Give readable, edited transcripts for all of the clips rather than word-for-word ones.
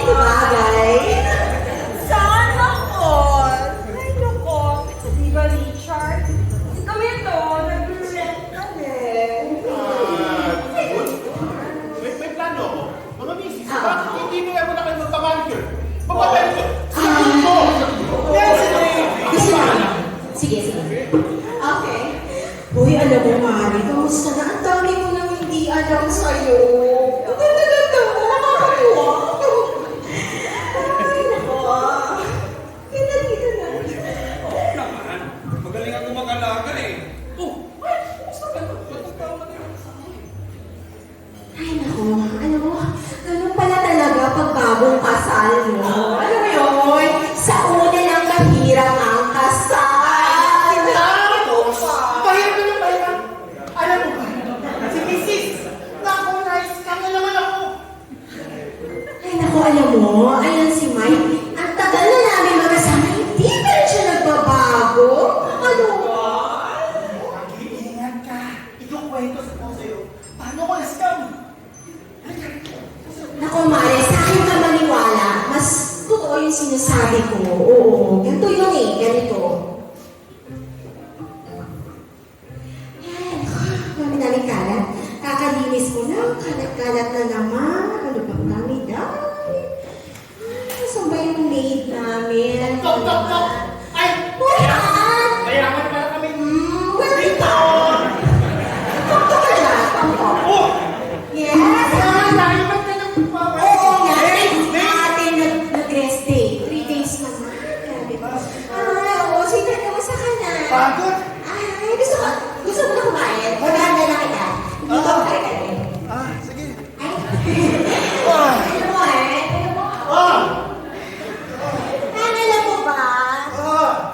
Hindi bagay. Sana all! Ay, naku. Di ba, Richard? Ikaw ito, nag-rent ka din. May plano ako. Mga misis, bakit hindi nila mo na kayo magpamanicure? Magpamanicure! Sagot mo! Yes, Gusto mo? Sige, sige. Okay. Uy, alam mo, Mari, kamusta na? Ang dami ko nang hindi alam sa'yo. Ang ganda-ganda mo, nakakatuwa. Ay, naku. Ganda dito na. Oo naman. Magaling ako mag-alaga eh. Oh, ay, gusto ka na. Matagtama na yun sa akin. Ay, naku. Alam mo, ganun pala talaga pag bagong kasal mo. Alam mo yun? Sa una lang mahirap ang kasal. Bahir ko ng bahir. Alam mo ba? Si misis, naku, nice ka na naman ako. Ay, naku, alam mo, ayan si Mike. Ang tagal na namin magkasama, hindi pa rin siya nagbabago. Ano ba? Mag-iingat ka. Ikukwento sa ko sa'yo. Paano ko na-scam? Naku, Mare, sa akin ka maniwala. Mas totoo yung sinasabi ko. Oo, ganito yun eh, ganito. Ay, naku, dami kalat. Kakalinis ko lang, kalat-kalat na naman. Ano bang dami-dami? Saan ba yung maid namin? Tok, tok, tok! Ay! Uyan! Mayaman pala kami. Where ito? Tok-tok ka dyan, tok-tok. Oh! Yes! Naiman ka ng papa. Oo nga, ate nag-rest day. 3 days naman. Grabe ba? Ay, oo, sino kamusta ka na? Pagod? Ay, gusto mo na kumain? Maganda na kita. Hindi ko kaya ka rin. Sige. Ay, alam mo alam mo. Alam mo ba?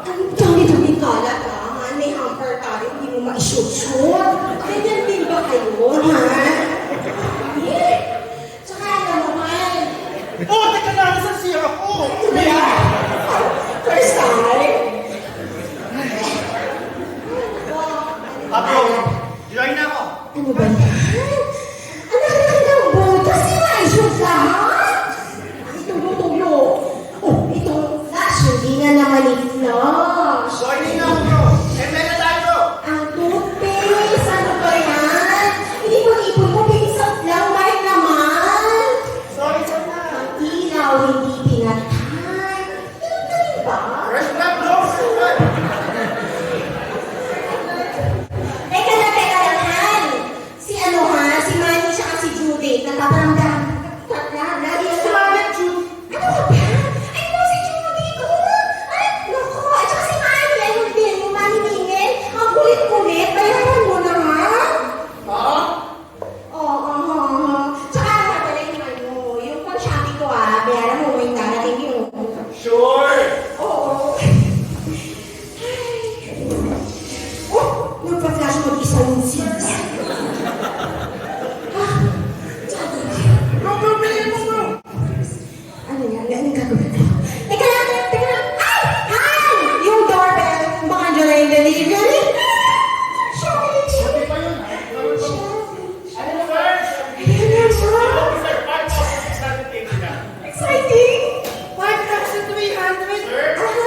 Ang dami-dami kalat may hamper tayo, hindi mo ma-shoot-shoot. Ganyan din ba kayo, ha? Eh, tsaka alam mo, mahal. Oh, teka na, nasan siya ako? First time? Apo, join na ako. Ano ba yan? Ang laki ng butas, di ba? I-shoot lahat? Itong tulo. Oh, itong flash, hindi nga naman i-flash. Joining na ako, bro. Emela tayo, bro. Ang toothpaste, ano ba yan? Hindi mo ipon mo, pinsat lang, Mike naman. Sorry, sorry na. Ang ilaw, hindi pinatay. Ganun ba? Fresh blood, bro. Fresh blood. Teka lang, Han. Si ano ha? Si Manny siya si Judith. Nagpaparamdam. Lagi Si na Mami, Jude. Ano ka ba? Ay, no, si Judith. Ay, naku. At saka si Manny. Ayun din, yung Manny Mingin. Ang kulit-kulit. Bayaran mo na, ha? Ha? Oo. Tsaka, natalay naman mo. Yung pang-shopping ko, bayaran mo. Yung darating yun. Sure. Oo. Oh, nagpa-flash mag-isa yung sis. Bro, bro, bilhin mo, bro. Ano yan? Anong gagawin ko? Teka lang! Ay! Han! Yung doorbell! Baka dyan na yung delivery. Shopee! Sabi pa yun, ha? Ano na, first? Ayan na siya! Sir, 5,680 na. Exciting! 5,300. Sir? Aha!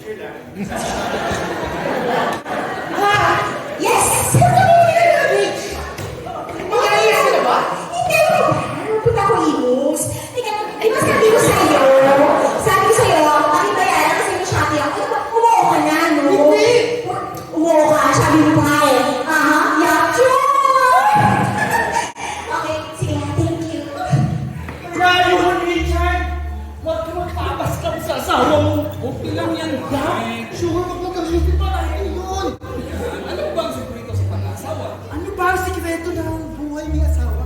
Sure lang. Ha! Yes! Sabi mo yung rich! Mag-ayos ka na ba? Hindi mo ba? Punta ko imus. Teka, di ba sabi ko sa'yo? Sabi ko sa'yo, pakibayaran kasi yung Shopee ako. Umuo ka na, no? Hindi. Umuo ka, sabi mo pa nga eh. Aha, yuck, sure! Okay, sige, thank you. Grabe mo, Richard. Huwag ka magpapaskam sa asawa mo. Okay lang yan, Dad. Sure, huwag mag-agreed pa tayo yun. Ano ba ang sekreto sa pag-asawa? Ano ba ang sikreto ng buhay may asawa?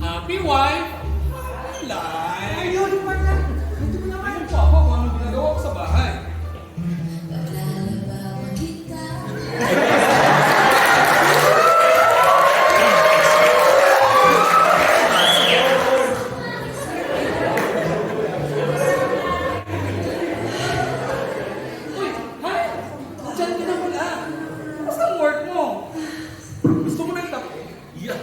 Happy wife, happy life. Ayun pa na. Hindi mo naman. Ayun po ako kung anong ginagawa ko sa bahay. Uy, hi! Diyan ka na pala. Kamusta ang work mo? Gusto mo na itap? Yeah.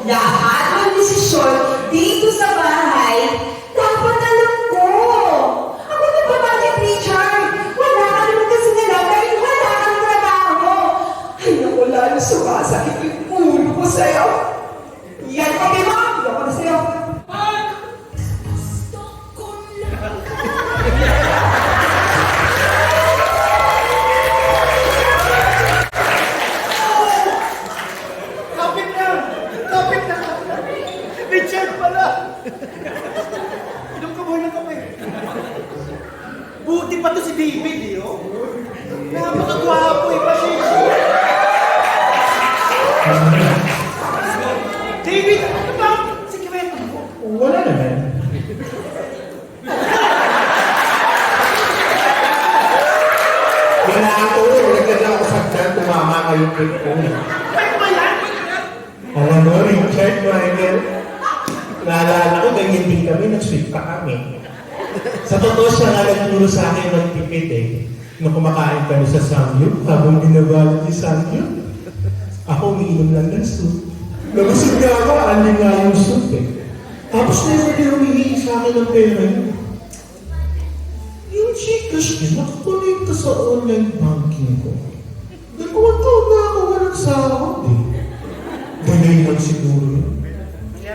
lahat ng desisyon dito sa bahay, dapat alam ko. Ako na ba bakit, Richard? Wala ka naman kasi alam dahil wala kang trabaho. Ay, naku, lalo sumasakit yung ulo ko sa'yo. Yan kami, ma'am. Yan ko na sa'yo. Kapit na! Kapit na! Richard pala! Inom ka muna kape. Buti pa to si David, eh, oh. Napakagwapo, eh, pasensya. David, ano ba? Sikreto mo. Wala naman. Wala ako. Nagkala ako sa dyan. Tumama kayo trip ko. Pwede ba yan? Alam mo, Richard, Michael. Naalala ko, ganyan din kami. Nag-sweet pa kami. Sa totoo siya nga nagturo sa akin magtipid eh. Nung kumakain kami sa Samyup, habang binabalot ni Samyup, ako umiinom lang ng soup. Nabusog na ako, aling nga yung soup eh. Tapos never din humihingi sa akin ng pera yun. Yung Gcash niya, nakakonekta sa online banking ko. 2 taon na ako walang sahod eh. Ganyan lang siguro yun.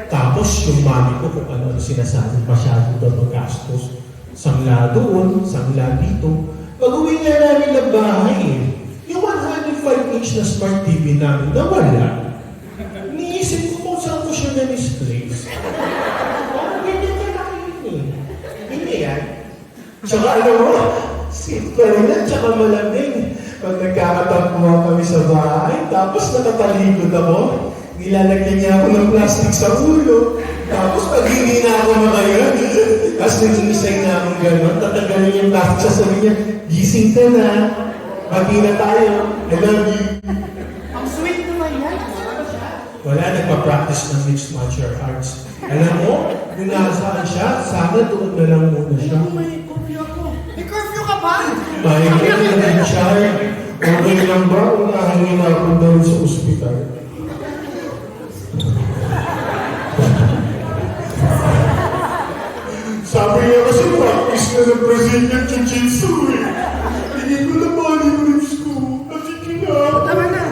Tapos yung mami ko kung ano sinasabi, masyado daw magastos. Sangla doon, sangla dito. Pag-uwi nga namin ng bahay eh, yung 105-inch na smart TV namin nawala. Niisip ko kung saan ko siya na-misplace. Parang ganyan ka laki yun eh. Hindi yan. Tsaka ano mo, simple yan, tsaka malamig. Pag nagkakatampuhan kami sa bahay, tapos nakatalikod ako, nilalagyan niya ako ng plastic sa ulo. Tapos pag hindi na ako makayon, tapos nag-iisay na akong gano'n, tatanggalin yung plastic sa sabi niya, gising ka na, bagi na tayo, I love you. Ang sweet naman yan. Wala, nagpa-practice ng mixed martial arts. Alam mo, kung nasaan siya, sana doon na lang muna siya. May curfew ako. May curfew ka ba? May ganyan siya. Okay lang ba? Unahin na ako doon sa ospital. Sabi niya kasi practice na ng Brazilian Jiu-Jitsu eh. Hindi ko na bali yung ribs ko. Nakikinap. Tama na.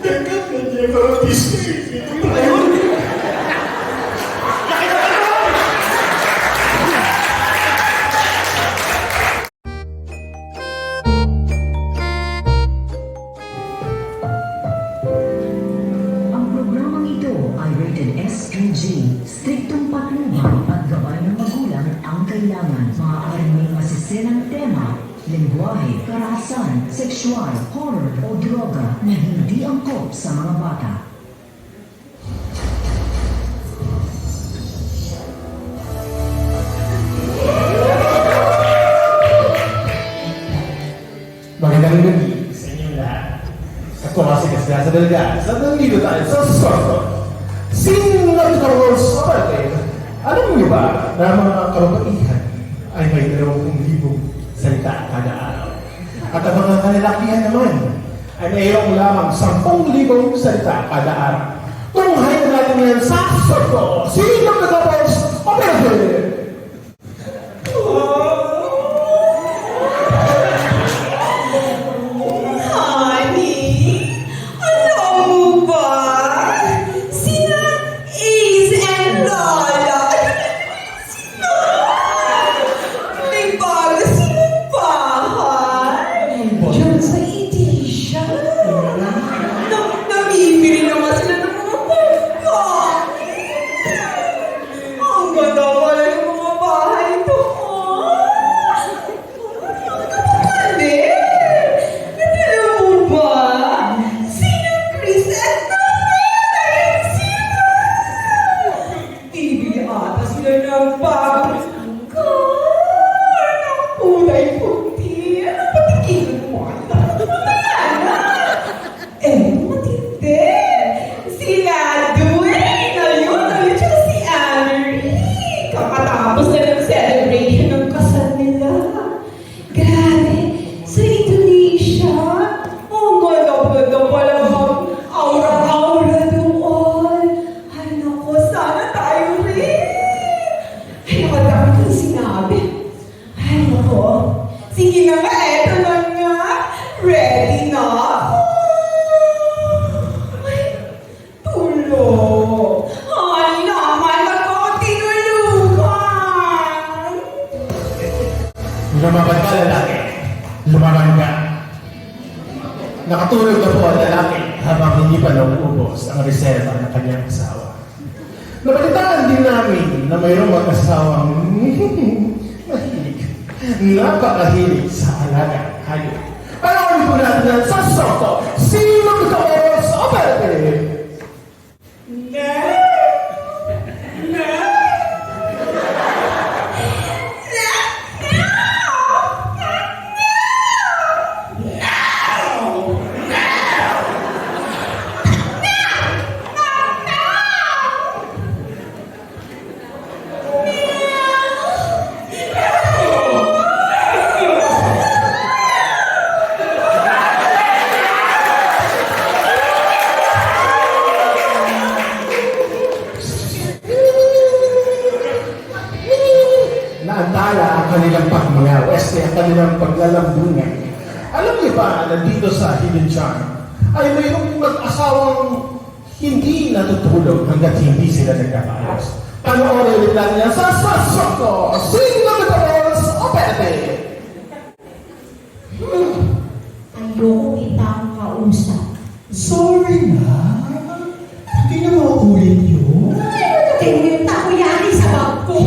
Teka, nandiyan ka artist eh. Dito tayo. Ang programang ito ay rated SPG. Striktong patnubay at gabay ng magulang ang kailangan. Maaaring may masiselang tema, lengguwahe, karahasan, sexual, horror o droga na hindi angkop sa mga bata. Magandang gabi sa inyong lahat. Ako kasi sa Delgado. Sa nandito tayo sa Sordo. Sino na ito World Scholar alam niyo ba na mga kababaihan ay may 20,000 salita kada araw? At ang mga kalalakihan naman ay mayroong lamang 10,000 salita kada araw. Tunghay na natin yan sa Sordo. Sino na ito World Scholar? Honey, alam mo ba? Sina Ace and Lola. Sina? May bago silang bahay. Diyan sa Edisha. Namimili naman sila ng mga pagkain. Ang ganda pala yung mga bahay doon. Lumaban ka. Nakatulog na po ang lalaki habang hindi pa naubos ang reserva ng kanyang asawa. Nabalitaan din namin na mayroong mag-asawang mahilig, napakahilig sa alagang hayop. Panoorin po natin yan sa Soto. Sino ito sa operative? Naantala ang kanilang pagmangawes at kanilang paglalambungan. Alam niyo ba na dito sa Hidden Charm ay mayroong mag-asawang hindi natutulog hanggat hindi sila nagkakaayos. Panoorin ulit natin yan sa Sasoko! Sino ito sa operative? Ayoko kitang kausap. Sorry na. Hindi na mauulit yun. Ay, ano yung takoyari sa bag ko?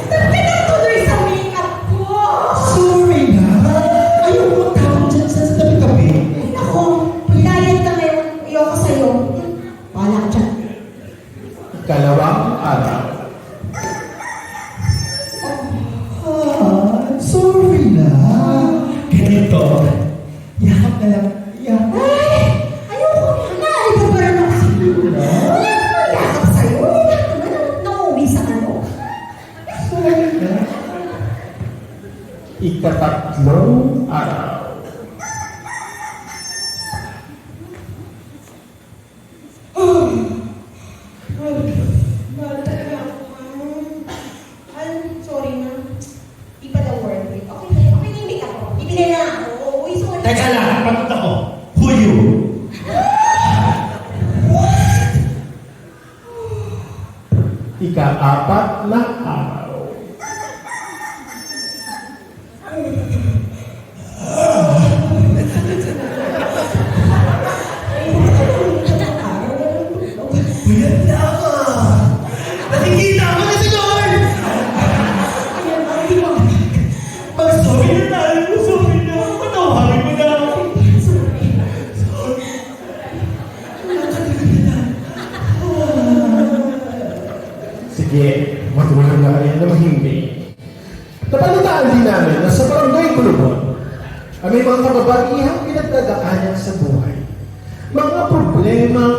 Pinatuloy sa makeup ko! Sorry na. Ayaw mo magkakaroon dyan sa tabi-tabi. Ako, maglayad ka ngayon. Ayoko sa'yo. Wala ka dyan. Ikalawang araw. Sorry na. Ganito. Yakap na lang. Yakap. Ay! Ayoko na! Ibabaran ako sa'yo. Wala ka magyakap sa'yo. Wala ka naman nauwi sa ano. Sorry na. Ikatatlong araw. Mahal talaga ako. Ay, sorry na. Di pa daw worth it. Okay na, hindi ako. Ibigay na ako. Uy, sorry. Teka lang, pagod ako. Who you? Ika-apat na araw. Puyat na ako. Nakikita ko na si Lord! Mag-sorry na tayo. Sorry na. Patawarin mo na. Sige, matulog na kayo na mahimbing. Napalitaan din namin na sa barangay Kulubon, ay may mga kababaihang pinagdadaanan sa buhay. Mga problemang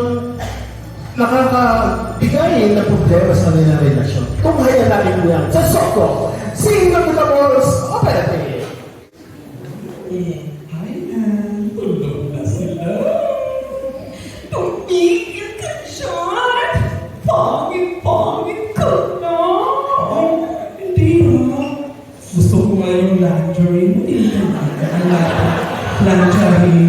nakakabigay na problema sa kanilang relasyon. Tunghayan natin mo yan sa Soko. Sino kita mo sa operative? Hi, Ann. Tulog na sila. Tumigil ka dyan. Pangit-pangit ka na. Hindi ha. Gusto ko nga yung lingerie mo. Hindi ka na. Lingerie.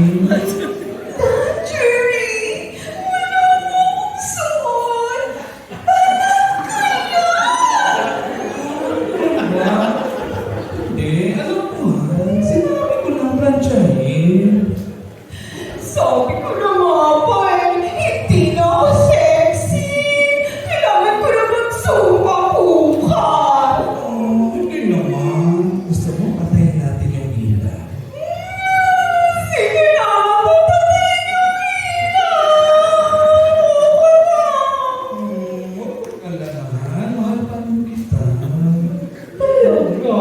Hindi, alam mo ha, sinabi ko lang planchahin. Sabi ko na nga pa hindi na ako sexy. Kailangan ko na magsuka-pukan. Oh, hindi naman. Gusto mo patayin natin yung ilaw? Sige na, papatayin yung ilaw. Huwag ka lang, mahal pa rin kita. Talaga?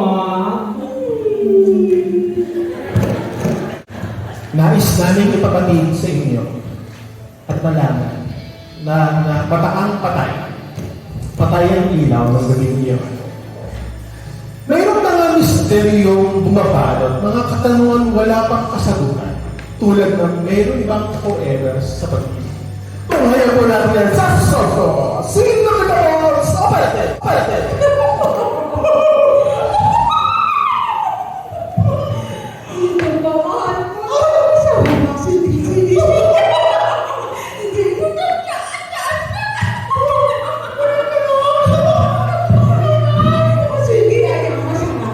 Nais namin ipapatid sa inyo at malaman na mataang patay. Patay ang ilaw ng gabing iyon. Mayroong mga misteryong bumabalot, mga katanungan wala pang kasagutan, tulad ng mayroong ibang forever sa pag-ibig. Tunghayan po natin yan sa Soto. Sino ito sa operative? Mahal ko. Sabi mo, hindi. Hindi ko na Kasi hindi na yung masama.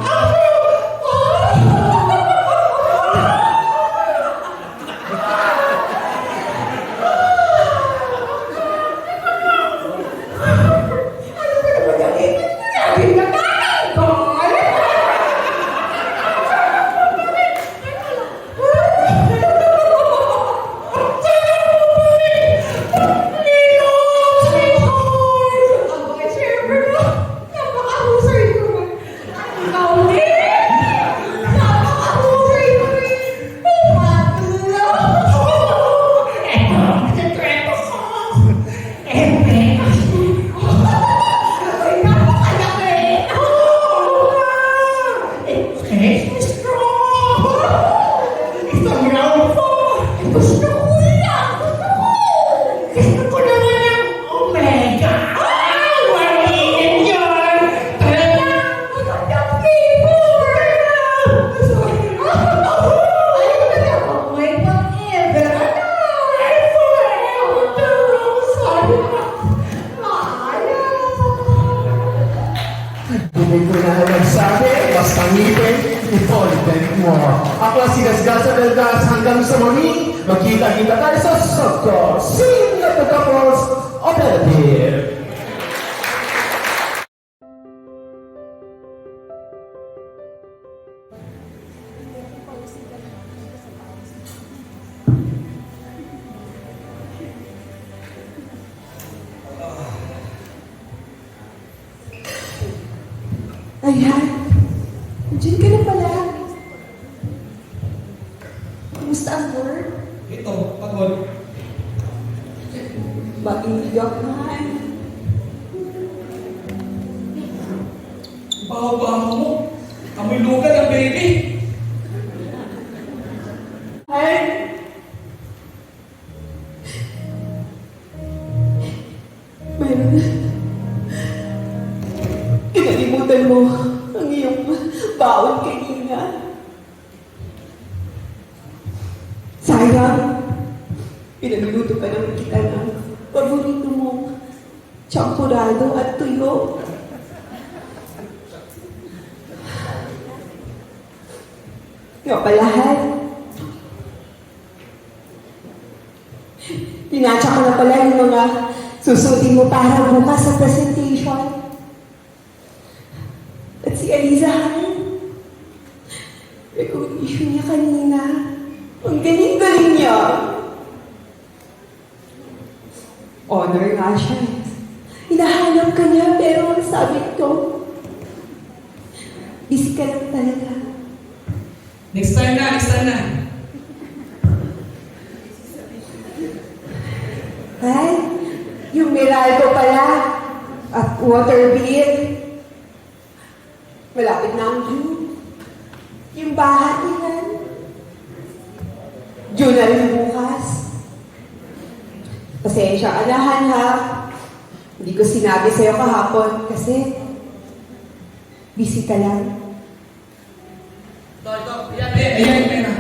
Isang raupo! Gusto ko yan! Gusto ko naman ng omega! Mainit yun! Tara na! Magandang flavor! Ay, talaga, may pag-ever! Ay, forever! Sabi ko, Hindi ko na nagsabi, basta ngipin, ito-ulit mo. Ako ang sigasgasa del gas hanggang sa muli, magkita-kita tayo sa Soko. Sing at the couples operative. Ayan. Diyan ka na pala. Kumusta ang work? ito, pagod. Mag-iiyak man. Baho-baho mo. Amoy lugan ang baby. Ay. Mayroon. Kinalimutan mo ang iyong baon kanina. Sayang. Pinagluto ka naman kita ng paborito mong champurado at tuyo. Nga palahan. Pinatsa ko na pala yung mga susutin mo para bukas sa presentation. At si Eliza, recognition niya kanina. Ang galing-galing niya. Honor nga siya. Hinahanap ka niya, pero ang sabi ko, busy ka lang talaga. Next time na, next time na. Ay, yung Meralco pala at water bill. Malapit na ang June. Yung bahay yan. June na rin bukas. Pasensya ka na, Han, ha? Hindi ko sinabi sa'yo kahapon kasi busy ka lang. Ayan, pera.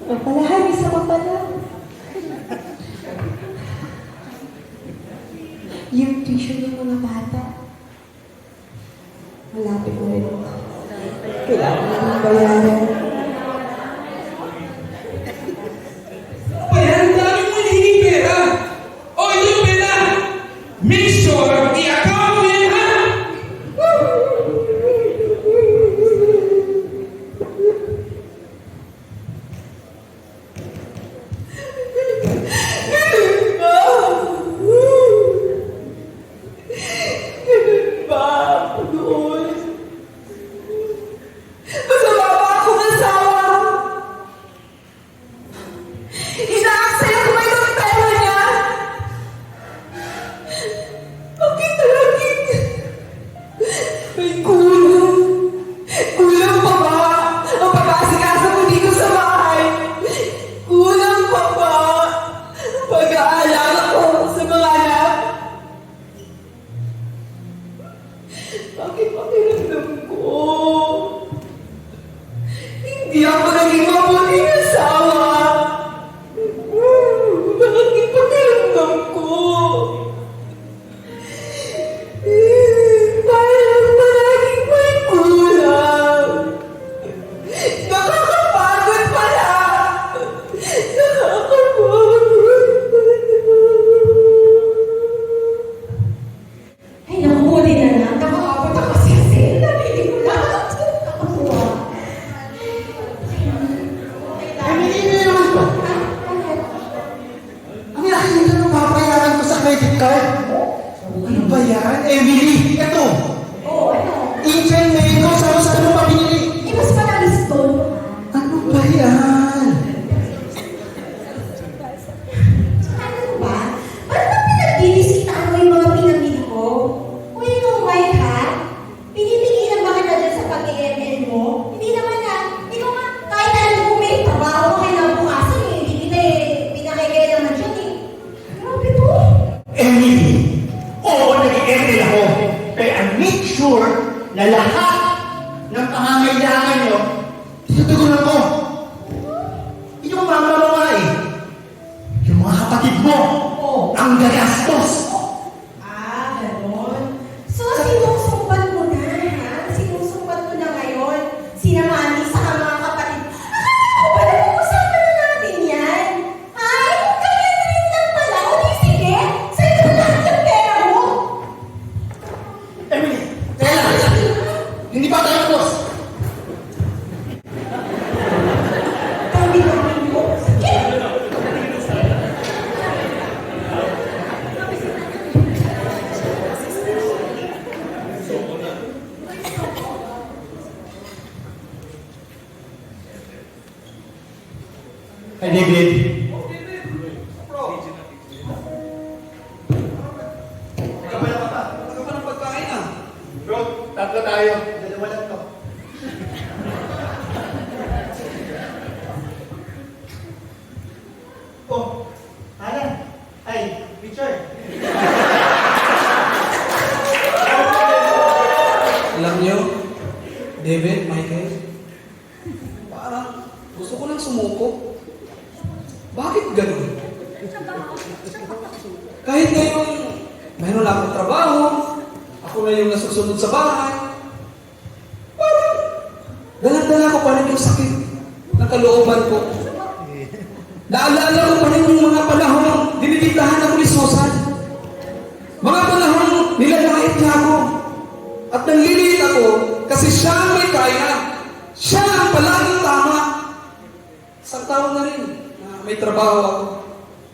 Ang palahan, isa pa pala. Yung tuition ng mga bata. Malapit mo rin. Kailangan naman bayaran. Ayan, ang dami mo hinihingi pera. O, ito yung pera. Make sure i-account mo yan, ha? Ganun ba? Noon. Masama ba akong asawa? Inaaksaya ko may ng pera niya. Bakit laging may kulang? Kulang pa ba? Ang pag-aasikaso ko dito sa bahay. Kulang pa ba? Pag-aalala ko sa mga anak. Bakit pakiramdam ko? Hindi ako naging mabuting asawa. Bakit pakiramdam ko? Parang palaging may kulang. Nakakapagod pala. Nakakapagod. Ay, naku, buti na lang. Nakakapunta kasi kasi. Nabili ko lahat. Nakakuha. Emily, hindi naman to. Ang laki nito ng papayaran ko sa credit card. Ano ba yan? Emily, ito. Oo, ano? Angel Mango, saan mo pa binili? Eh, mas matalis to. Ano ba yan? Ano ba? Ba't ba pinaglinis kita make sure na lahat ng pangangailangan nyo, tutugunan ko. Yung mama mo nga eh. Yung mga kapatid mo, ang gagastos. Ganon. So, sinusumbat mo na, ha? Sinusumbat mo na ngayon. Sina Mami sa mga kapatid. Akala ko ba nag-uusapan na natin yan? Ay, kaya na rin lang pala. O di sige, sa'yo na lahat yung pera mo. Emily, kaya hindi pa tayo boss. Dami-dami mo. Sige. Hey, David. Ano pa ng pagkain ah? Bro, tatlo tayo. Dalawa lang to. Oh, Alan. Ay, Richard. Alam niyo, David, Michael, parang gusto ko lang sumuko. Bakit ganun? Kahit ngayon, mayroon lang akong trabaho, ako na yung nasusunod sa bahay, parang dala-dala ko pa rin yung sakit ng kalooban ko. Naalala ko pa rin yung mga panahon dinidiktahan ako ni Susan. Mga panahon nilalait niya ako. At nanliliit ako kasi siya ang may kaya. Siya ang palaging tama. Isang taon na rin na may trabaho ako.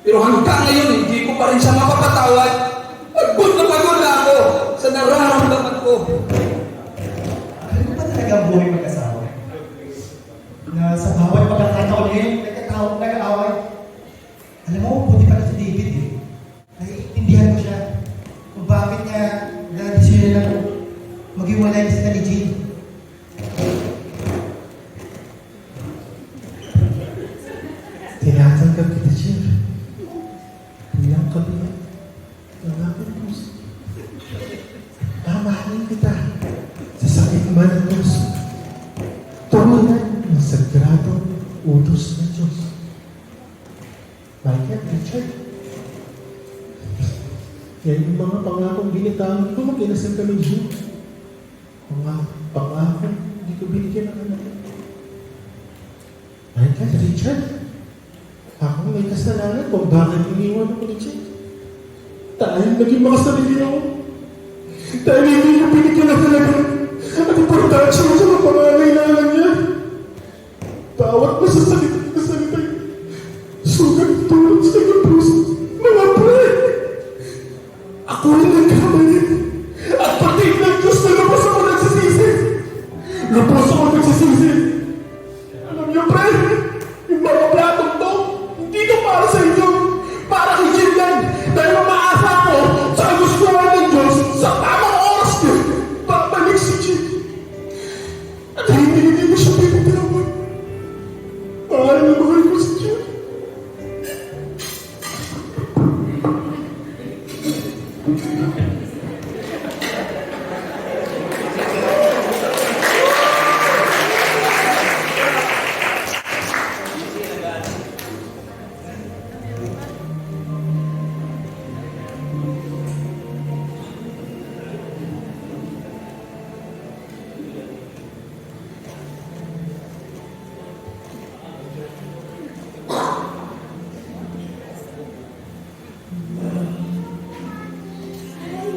Pero hanggang ngayon, hindi ko pa rin siya mapapatawad. Pagod na ako sa nararamdaman ko. Ano ba talaga ang buhay mag-asawa? Na sa bawat pagkakataon nag-aaway. Alam mo, buti pala si David eh. Naiintindihan ko siya kung bakit niya na-decision na maghiwalay na sila ni Jean. Tinatanggap kita, Jeff. Bilang kabiyak ng aking puso. Mamahalin kita sa sakit man ng puso. Tulungan ng sagradong utos ng Diyos. Michael, Richard. Yan yung mga pangakong binitawan ko mag-inasal kami, Jean. Mga pangakong hindi ko binigyan ng anak. Michael, Richard. Ako may kasalanan kung bakit iniwan ako ni Jean. Dahil naging makasarili ako. Dahil hindi ko binigyan ng halaga at importansya sa mga pangangailangan niya. Bawat masasakit at kasalita niya, sugat tulad sa kanyang puso. Mga pre! Ako rin nagkamali. At pati ng Diyos na lubos ako nagsisisi. Lubos ako nagsisisi. Alam niyo, pre, yung mga platong to, hindi to para sa inyo. Para kay Jean yan. Dahil umaasa ako sa kagustuhan ng Diyos sa tamang oras niya. Babalik si Jean. At hindi ko siya pinatawan. Mahal na mahal ko si Jean. Ay,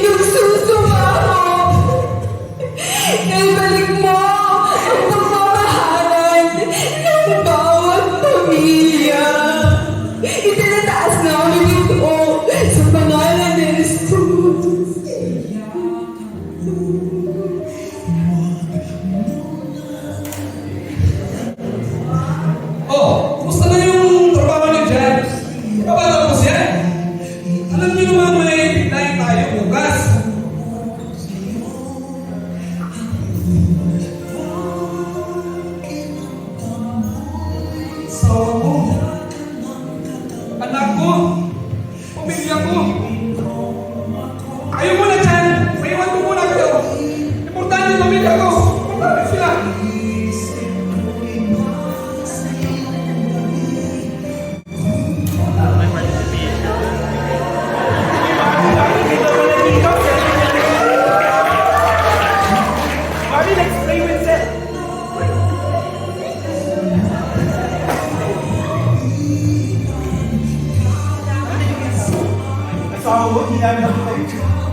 Pinagsusunga ako. Naibalik mo ang pagmamahalan ng bawat pamilya. Itinataas namin ito sa pangalan ni Jesus. Oh, kumusta na yung trabaho niyo dyan? Kapatapos yan? Alam niyo naman may biglayin tayo bukas. Asawa ko, anak ko, pamilya ko. Ayaw mo na dyan, maiwan mo muna kayo. Importante yung pamilya ko, importante sila. Asawa mo, hindi namin nakita yun.